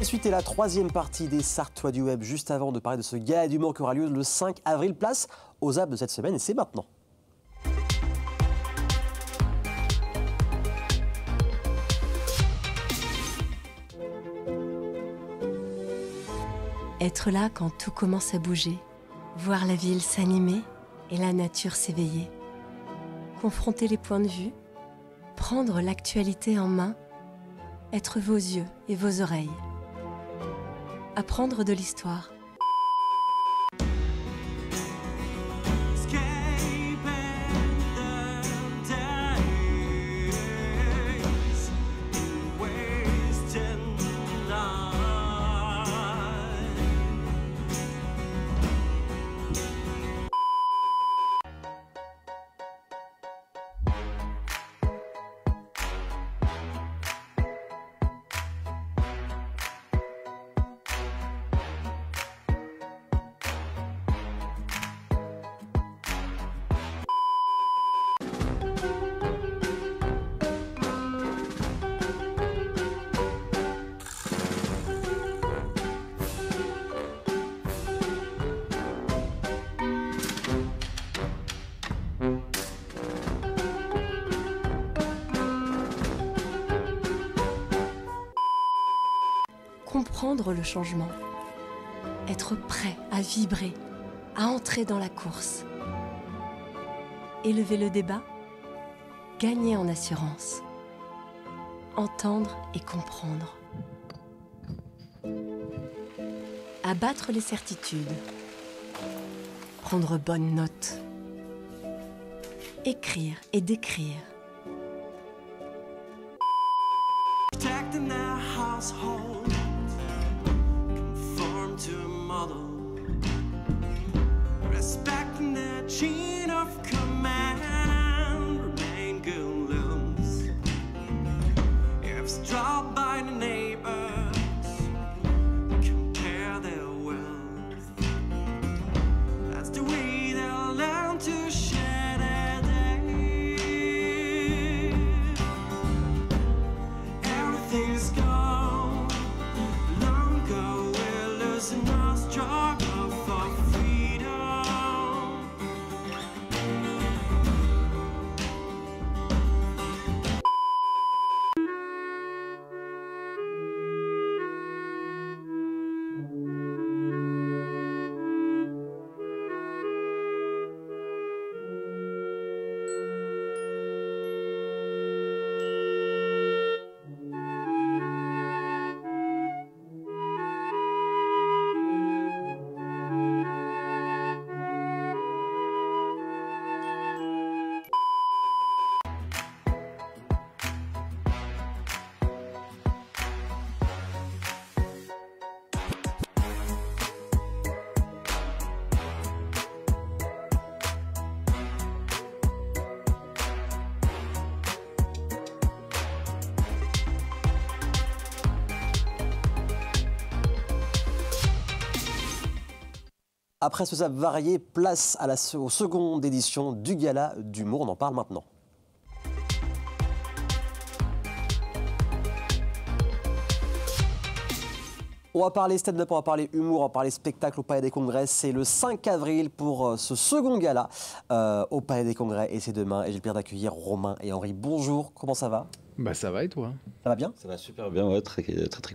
Suite est la troisième partie des Sartois du Web, juste avant de parler de ce gala d'humour qui aura lieu le 5 avril, place aux apps de cette semaine, et c'est maintenant. Être là quand tout commence à bouger, voir la ville s'animer et la nature s'éveiller. Confronter les points de vue, prendre l'actualité en main, être vos yeux et vos oreilles. Apprendre de l'histoire. Comprendre le changement, être prêt à vibrer, à entrer dans la course, élever le débat, gagner en assurance, entendre et comprendre, abattre les certitudes, prendre bonne note, écrire et décrire. Protecting their household, conform to a model, respecting their chain of command, remain goodless. Eavesdrop by the neighbors, compare their wealth. That's the way they'll learn to share their day. Everything's gone long ago. We're losing our struggle for freedom. Après ce zap varié, place à aux seconde édition du gala d'humour. On en parle maintenant. On va parler stand-up, on va parler humour, on va parler spectacle au Palais des Congrès. C'est le 5 avril pour ce second gala au Palais des Congrès et c'est demain. Et j'ai le plaisir d'accueillir Romain et Henri. Bonjour, comment ça va? Bah ça va et toi? Ça va bien? Ça va super bien, ouais, très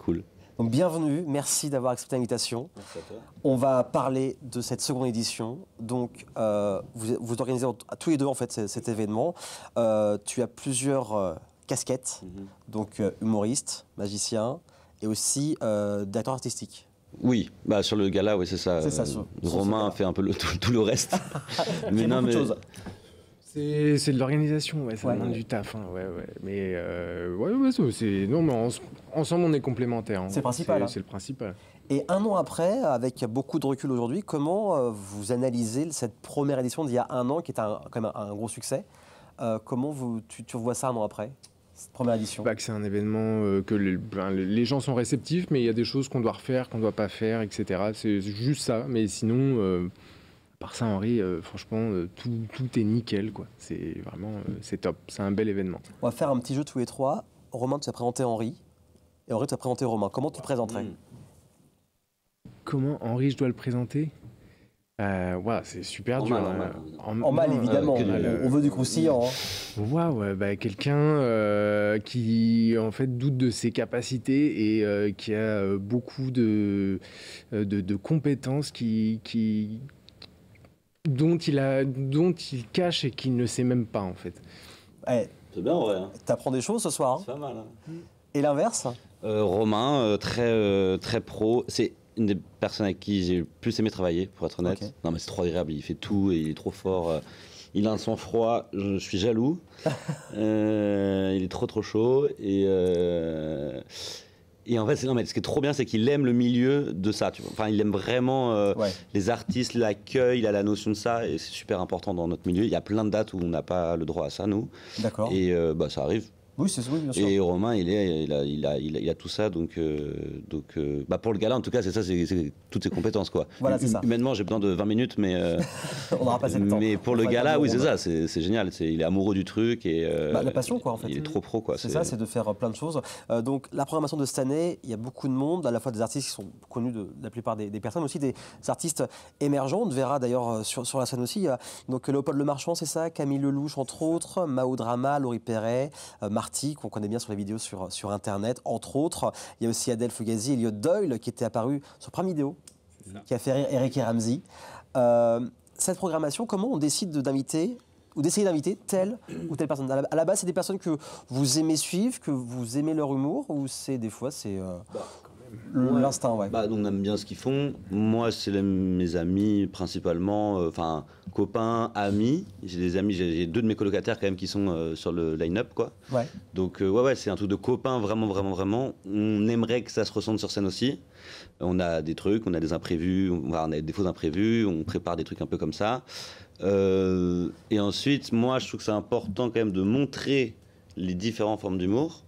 cool. Donc bienvenue, merci d'avoir accepté l'invitation. Merci à toi. On va parler de cette seconde édition. Donc vous organisez tous les deux en fait cet événement. Tu as plusieurs casquettes, donc humoriste, magicien et aussi directeur artistique. Oui, bah sur le gala, oui c'est ça. C'est ça. Romain a fait un peu tout le reste. Mais non, mais c'est de l'organisation, ouais, ça Ouais. demande du taf, hein, ouais. Mais ouais, c'est non, mais ensemble on est complémentaires. Hein. C'est le principal, hein. C'est le principal. Et un an après, avec beaucoup de recul aujourd'hui, comment vous analysez cette première édition d'il y a un an, qui est quand même un gros succès? Comment tu revois ça un an après, cette première édition? Bah, que c'est un événement que les gens sont réceptifs, mais il y a des choses qu'on doit refaire, qu'on ne doit pas faire, etc. C'est juste ça, mais sinon... Par ça, Henri, franchement, tout est nickel, quoi. C'est vraiment, c'est top. C'est un bel événement. On va faire un petit jeu tous les trois. Romain, tu as présenté Henri. et Henri, tu vas présenter Romain. Comment tu le présenterais? Comment Henri, je dois le présenter? Ouais, c'est super dur. En mal, évidemment. On veut du croustillant. Quelqu'un qui en fait doute de ses capacités et qui a beaucoup de compétences dont il cache et qu'il ne sait même pas en fait. Ouais. C'est bien, ouais. T'apprends des choses ce soir. C'est pas mal. Et l'inverse? Romain, très pro. C'est une des personnes avec qui j'ai le plus aimé travailler, pour être honnête. Ok. Non, mais c'est trop agréable. Il fait tout et il est trop fort. Il a un sang-froid. Je suis jaloux. Il est trop chaud. Et en fait, ce qui est trop bien, c'est qu'il aime le milieu de ça. Tu vois. Enfin, il aime vraiment les artistes, l'accueil, il a la notion de ça. Et c'est super important dans notre milieu. Il y a plein de dates où on n'a pas le droit à ça, nous. D'accord. Et ça arrive. Oui, oui, bien sûr. Et Romain, il a tout ça, donc pour le gala, en tout cas, c'est toutes ses compétences, quoi. Voilà, c'est ça. Humainement, j'ai besoin de 20 minutes, mais on aura passé le temps. Mais pour le gala, oui, c'est ça, c'est génial. Il est amoureux du truc et la passion, quoi, en fait. Il est trop pro, quoi. C'est ça, c'est de faire plein de choses. Donc, la programmation de cette année, il y a beaucoup de monde, à la fois des artistes qui sont connus de la plupart des personnes, aussi des artistes émergents. On te verra d'ailleurs sur la scène aussi. Il y a donc Léopold Lemarchand, c'est ça, Camille Lelouch, entre autres, Mao Drama, Laurie Perret, Marty, qu'on connaît bien sur les vidéos sur Internet, entre autres. Il y a aussi Adèle Fugazi, Elliot Doyle, qui était apparu sur Prime Video, qui a fait rire Eric et Ramsey. Cette programmation, comment on décide d'inviter ou d'essayer d'inviter telle ou telle personne? À la base, c'est des personnes que vous aimez suivre, que vous aimez leur humour, ou c'est des fois c'est l'instinct, ouais. On aime bien ce qu'ils font. Moi, c'est mes amis principalement, copains, amis. J'ai des amis, j'ai 2 de mes colocataires quand même qui sont sur le line-up, quoi. Ouais. Donc c'est un truc de copains, vraiment. On aimerait que ça se ressente sur scène aussi. On a des trucs, on a des imprévus, on a des faux imprévus, on prépare des trucs un peu comme ça. Et ensuite, moi, je trouve que c'est important quand même de montrer les différentes formes d'humour.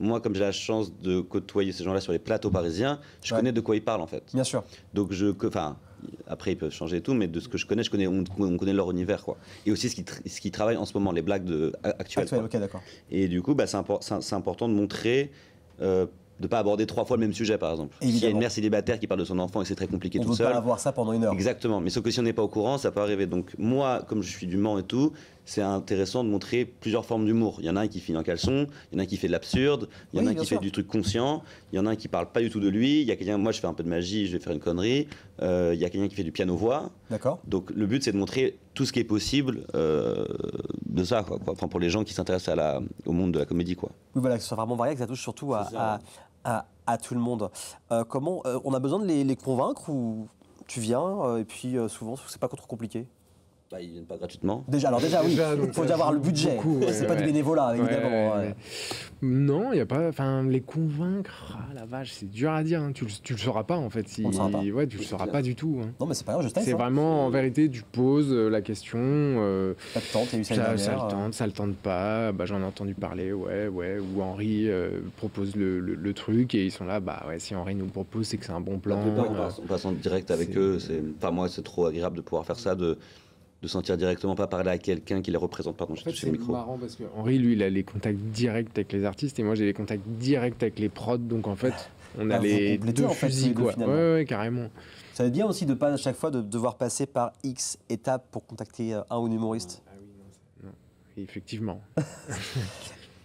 Moi, comme j'ai la chance de côtoyer ces gens-là sur les plateaux parisiens, je connais de quoi ils parlent en fait. Bien sûr. Donc après ils peuvent changer et tout, mais de ce que je connais, on connaît leur univers, quoi. Et aussi ce qu'ils travaillent en ce moment, les blagues actuelles. Ok, d'accord. Et du coup, c'est important de montrer. De ne pas aborder 3 fois le même sujet, par exemple. S'il y a une mère célibataire qui parle de son enfant et c'est très compliqué tout seul. On ne peut pas avoir ça pendant 1 heure. Exactement. Mais sauf que si on n'est pas au courant, ça peut arriver. Donc moi, comme je suis du Mans et tout, c'est intéressant de montrer plusieurs formes d'humour. Il y en a un qui finit en caleçon, il y en a un qui fait de l'absurde, il y en a un qui fait du truc conscient, il y en a un qui parle pas du tout de lui, il y a quelqu'un, moi je fais un peu de magie, je vais faire une connerie, il y a quelqu'un qui fait du piano-voix. D'accord. Donc le but c'est de montrer tout ce qui est possible de ça, quoi. Enfin, pour les gens qui s'intéressent au monde de la comédie, quoi. Oui, voilà, que ce soit vraiment varié, que ça touche surtout à tout le monde. Comment on a besoin de les convaincre, ou tu viens et puis souvent c'est pas trop compliqué? Ils viennent pas gratuitement. Déjà, oui, il faut déjà avoir le budget. Beaucoup, c'est pas du bénévolat, évidemment. Non, il n'y a pas. Enfin, les convaincre, la vache, c'est dur à dire. Hein. Tu le sauras pas en fait. On le saura pas. Ouais, tu le sauras pas du tout. Hein. Non, mais c'est pas grave, je teste. C'est vraiment, en vérité, tu poses la question. Ça te tente, t'as eu ça ça le tente pas. J'en ai entendu parler, ouais. Ou Henri propose le truc et ils sont là. Si Henri nous propose, c'est que c'est un bon plan. On passe en direct avec eux. Moi, c'est trop agréable de pouvoir faire ça. De sentir directement, pas parler à quelqu'un qui les représente. Pardon, j'ai touché le micro. C'est marrant parce que Henri, lui, il a les contacts directs avec les artistes et moi, j'ai les contacts directs avec les prods. Donc en fait, on a les 2 fusils, quoi. Ouais, carrément. Ça va être bien aussi de pas à chaque fois de devoir passer par X étapes pour contacter un ou une humoriste. Non. Effectivement.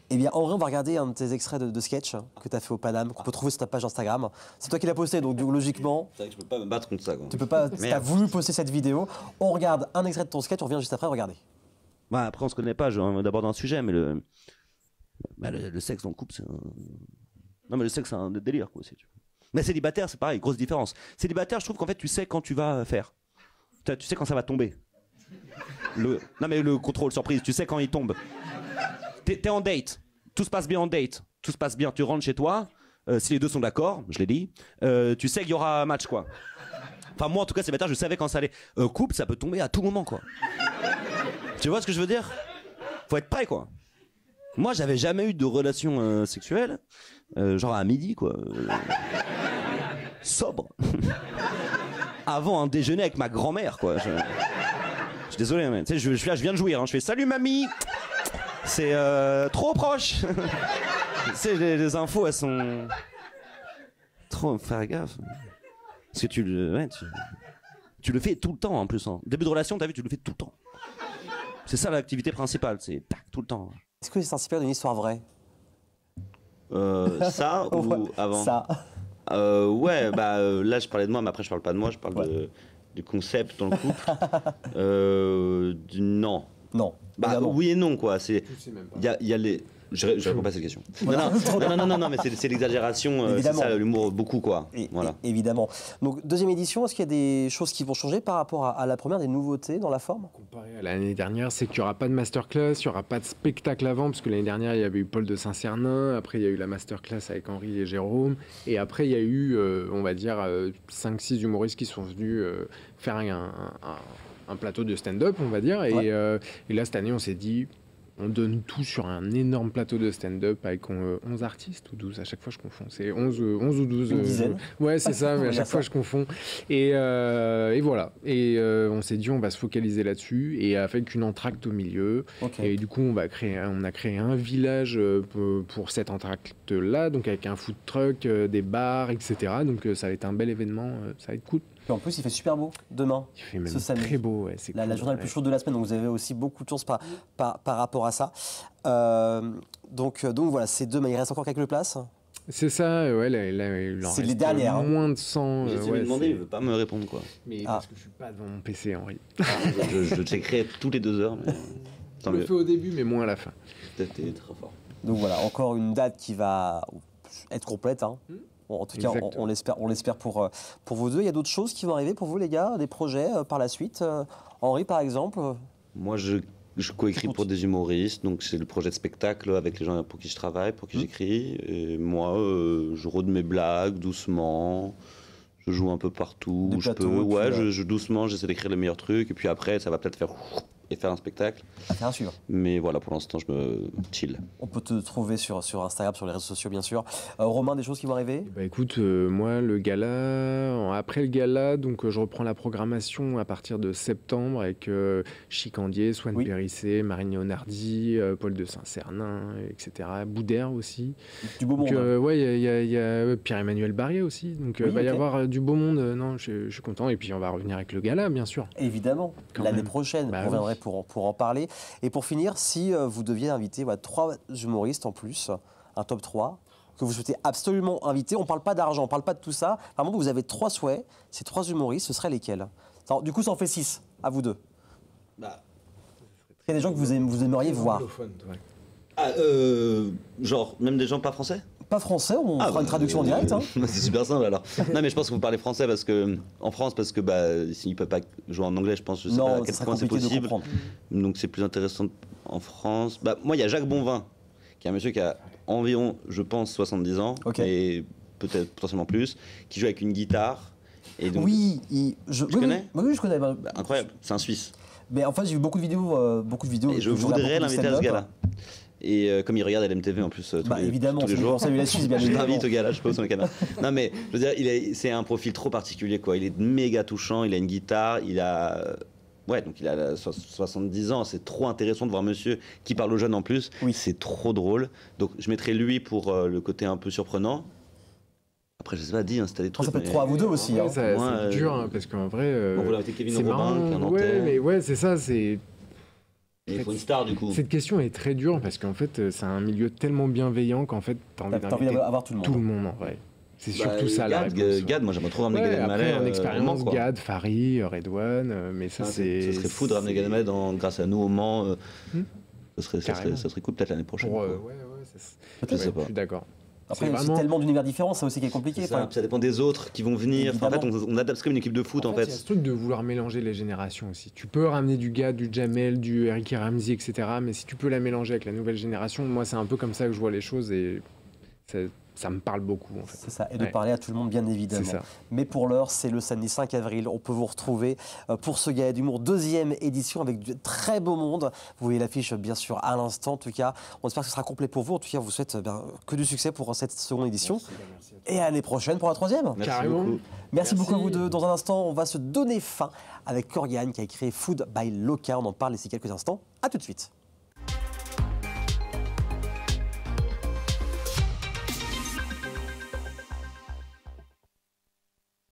Eh bien, Henri, on va regarder un de tes extraits de sketch que tu as fait au Paname, qu'on peut trouver sur ta page Instagram. C'est toi qui l'as posté, donc logiquement... C'est vrai que je peux pas me battre contre ça, quoi. Tu peux pas... Tu as voulu poster cette vidéo. On regarde un extrait de ton sketch, on revient juste après, regardez. Après, on se connaît pas, d'abord un sujet, mais le sexe dans le couple, c'est un... Non, mais le sexe, c'est un délire, quoi, si tu veux. Mais célibataire, c'est pareil, grosse différence. Célibataire, je trouve qu'en fait, tu sais quand tu vas faire. Tu sais quand ça va tomber. Non, mais le contrôle surprise, tu sais quand il tombe. T'es en date, tout se passe bien en date, tout se passe bien, tu rentres chez toi, si les 2 sont d'accord, je l'ai dit, tu sais qu'il y aura un match, quoi. Enfin, moi en tout cas, célibataire, je savais quand ça allait. Couple, ça peut tomber à tout moment, quoi. Tu vois ce que je veux dire? Faut être prêt, quoi. Moi, j'avais jamais eu de relation sexuelle, genre à midi, quoi. Sobre. Avant un déjeuner avec ma grand-mère, quoi. Je suis désolé, mais tu sais, je viens de jouir, hein. Je fais salut mamie. C'est trop proche. Tu sais, les infos, elles sont trop faire gaffe. Parce que tu le fais tout le temps en plus. Hein. Début de relation, t'as vu, tu le fais tout le temps. C'est ça l'activité principale, c'est tac, tout le temps. Est-ce que c'est inspiré d'une histoire vraie? Ça ou Ouais, avant Ça. Ouais, là je parlais de moi, mais après je parle pas de moi, je parle du concept dans le couple. Non. Non. Bah Évidemment. oui et non quoi. C'est Je sais même pas. il y a les. Je réponds pas à cette question. Voilà. Non, mais c'est l'exagération, c'est Évidemment. ça l'humour beaucoup quoi. Voilà. Évidemment. Donc, deuxième édition, est-ce qu'il y a des choses qui vont changer par rapport à la première, des nouveautés dans la forme? Comparé à l'année dernière, c'est qu'il n'y aura pas de masterclass, il n'y aura pas de spectacle avant, parce que l'année dernière, il y avait eu Paul de Saint-Cernin, après il y a eu la masterclass avec Henri et Jérôme, et après il y a eu, on va dire, 5-6 humoristes qui sont venus faire un plateau de stand-up, on va dire, et là, cette année, on s'est dit... On donne tout sur un énorme plateau de stand-up avec 11 artistes ou 12, à chaque fois je confonds. C'est 11 ou 12. Une dizaine. Ouais, c'est ça, mais à chaque fois je confonds. Et voilà. Et on s'est dit, on va se focaliser là-dessus et avec une entracte au milieu. Okay. Et du coup, on a créé un village pour cet entracte-là, donc avec un food truck, des bars, etc. Donc ça va être un bel événement, ça va être cool. Et en plus, il fait super beau demain. Il fait même ce samedi. très beau, ouais, c'est La cool, journée la plus chaude de la semaine, donc vous avez aussi beaucoup de chance par rapport à ça. Donc voilà, c'est demain. Il reste encore quelques places. C'est ça, ouais, là, il en C'est reste les dernières. moins de 100. J'ai essayé de lui demander, il veut pas me répondre quoi. Mais parce que je suis pas devant mon PC, Henri. Je checkerai toutes les 2 heures. Mais... Je le fais au début, mais moins à la fin. T'es très fort. Donc voilà, encore une date qui va être complète. Hein. Bon, en tout cas, on l'espère pour vous deux. Il y a d'autres choses qui vont arriver pour vous, les gars, des projets par la suite. Henri, par exemple. Moi, je coécris pour des humoristes, donc c'est le projet de spectacle avec les gens pour qui je travaille, pour qui j'écris. Et moi, je rôde mes blagues doucement. Je joue un peu partout où je peux. Ouais, je doucement, j'essaie d'écrire les meilleurs trucs. Et puis après, ça va peut-être faire un spectacle. Affaire à suivre. Mais voilà, pour l'instant, je me chill. On peut te trouver sur Instagram, sur les réseaux sociaux, bien sûr. Romain, des choses qui vont arriver? Bah écoute, moi, le gala, après le gala, donc je reprends la programmation à partir de septembre avec Chicandier, Swan Périssé, Marine Leonardi, Paul de Saint-Cernin, etc. Boudère aussi. Du beau monde. Ouais, il y a Pierre-Emmanuel Barrier aussi. Donc il va y avoir du beau monde. Non, je suis content. Et puis on va revenir avec le gala, bien sûr. Évidemment. L'année prochaine, vous reviendrez pour en parler. Et pour finir, si vous deviez inviter 3 humoristes en plus, un top 3, que vous souhaitez absolument inviter, on ne parle pas d'argent, on ne parle pas de tout ça. Par contre, vous avez 3 souhaits, ces 3 humoristes, ce seraient lesquels? Alors, du coup, ça en fait 6, à vous deux. Il y a des gens que vous aimeriez voir. Genre, même des gens pas français? Pas français, on fera une traduction en direct. Hein. C'est super simple alors. Non mais je pense que vous parlez français parce que en France parce que s'ils ne peuvent pas jouer en anglais, je pense, je sais pas à quel point c'est possible. Donc c'est plus intéressant en France. Moi il y a Jacques Bonvin, qui est un monsieur qui a environ, je pense, 70 ans, et peut-être potentiellement plus, qui joue avec une guitare. Et donc, je connais. Oui, je connais. Incroyable, c'est un Suisse. Mais en fait j'ai vu beaucoup de vidéos. Et je voudrais l'inviter à ce gars-là. Et comme il regarde LMTV en plus tous les jours, salut la Suisse, bien je évidemment. l'invite au gars là, je pose sur la caméra. Non mais je veux dire, c'est un profil trop particulier quoi. Il est méga touchant, il a une guitare, il a 70 ans, c'est trop intéressant de voir monsieur qui parle aux jeunes en plus. C'est trop drôle. Donc je mettrai lui pour le côté un peu surprenant. Après, je sais pas, si t'as des trucs. Ça peut être 3 à vous deux aussi. Ouais, c'est dur parce qu'en vrai. Vous l'avez Kevin c'est Robin, marrant. qui est un Nantais. Mais ouais, c'est ça, c'est. Il faut une star du coup. Cette question est très dure parce qu'en fait, c'est un milieu tellement bienveillant qu'en fait, t'as envie d'avoir tout le monde en vrai. C'est surtout ça la réponse. Gad, moi j'aimerais trop ramener Gad Elmaleh. En expérience, Gad, Farid, Redouane, mais ça c'est. Ce serait fou de ramener Gad Elmaleh grâce à nous au Mans. Ça serait cool peut-être l'année prochaine. Je sais pas. Je suis d'accord. Après, c'est tellement d'univers différents, ça aussi qui est compliqué. Ça dépend des autres qui vont venir. En fait, on adapte comme une équipe de foot. En fait, il y a ce truc de vouloir mélanger les générations aussi. Tu peux ramener du Gad, du Jamel, du Eric et Ramsey, etc. Mais si tu peux la mélanger avec la nouvelle génération, moi, c'est un peu comme ça que je vois les choses et ça me parle beaucoup. En fait. C'est ça, et de parler à tout le monde, bien évidemment. Ça. Mais pour l'heure, c'est le samedi 5 avril. On peut vous retrouver pour ce Gala d'humour, 2e édition avec du très beau monde. Vous voyez l'affiche, bien sûr, à l'instant. En tout cas, on espère que ce sera complet pour vous. En tout cas, on vous souhaite que du succès pour cette seconde édition. Merci. Et à l'année prochaine pour la 3e. Merci beaucoup à vous deux. Dans un instant, on va se donner fin avec Coriane qui a créé Food by Loca. On en parle ici quelques instants. À tout de suite.